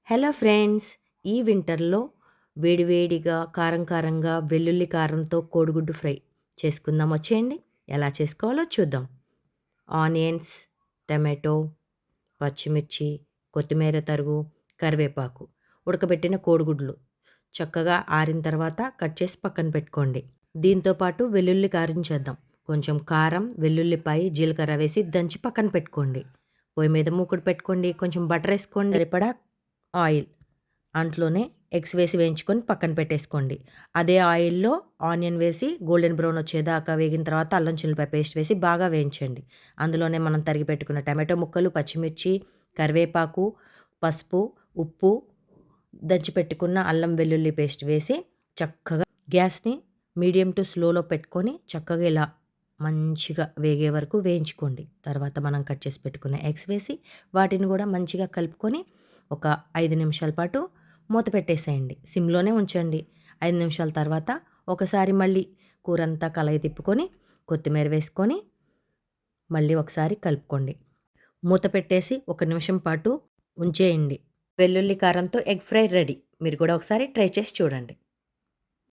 Hello friends, ఈ వింటర్లో వేడివేడిగా కారం కారంగా వెల్లుల్లి కారంతో కోడిగుడ్డు ఫ్రై చేసుకుందాం. వచ్చేయండి, ఎలా చేసుకోవాలో చూద్దాం. ఆనియన్స్, టమాటో, పచ్చిమిర్చి, కొత్తిమీర తరుగు, కరివేపాకు, ఉడకబెట్టిన కోడిగుడ్లు చక్కగా ఆరిన తర్వాత కట్ చేసి పక్కన పెట్టుకోండి. దీంతో పాటు వెల్లుల్లి కారం చేద్దాం. కొంచెం కారం, వెల్లుల్లిపాయ, జీలకర్ర వేసి దంచి పక్కన పెట్టుకోండి. పొయ్యి మీద మూకుడు పెట్టుకోండి. కొంచెం బటర్ వేసుకోండి. సరిపడా ఆయిల్, అంట్లోనే ఎగ్స్ వేసి వేయించుకొని పక్కన పెట్టేసుకోండి. అదే ఆయిల్లో ఆనియన్ వేసి గోల్డెన్ బ్రౌన్ వచ్చేదాకా వేగిన తర్వాత అల్లం చిల్లిపాయ పేస్ట్ వేసి బాగా వేయించండి. అందులోనే మనం తరిగి పెట్టుకున్న టమాటో ముక్కలు, పచ్చిమిర్చి, కరివేపాకు, పసుపు, ఉప్పు, దంచి పెట్టుకున్న అల్లం వెల్లుల్లి పేస్ట్ వేసి చక్కగా గ్యాస్ని మీడియం టు స్లోలో పెట్టుకొని చక్కగా ఇలా మంచిగా వేగే వరకు వేయించుకోండి. తర్వాత మనం కట్ చేసి పెట్టుకున్న ఎగ్స్ వేసి వాటిని కూడా మంచిగా కలుపుకొని ఒక 5 నిమిషాల పాటు మూత పెట్టేసేయండి. సిమ్లోనే ఉంచండి. 5 నిమిషాల తర్వాత ఒకసారి మళ్ళీ కూరంతా కలయి తిప్పుకొని కొత్తిమీర వేసుకొని మళ్ళీ ఒకసారి కలుపుకోండి. మూత పెట్టేసి 1 నిమిషం పాటు ఉంచేయండి. వెల్లుల్లి కారంతో ఎగ్ ఫ్రై రెడీ. మీరు కూడా ఒకసారి ట్రై చేసి చూడండి.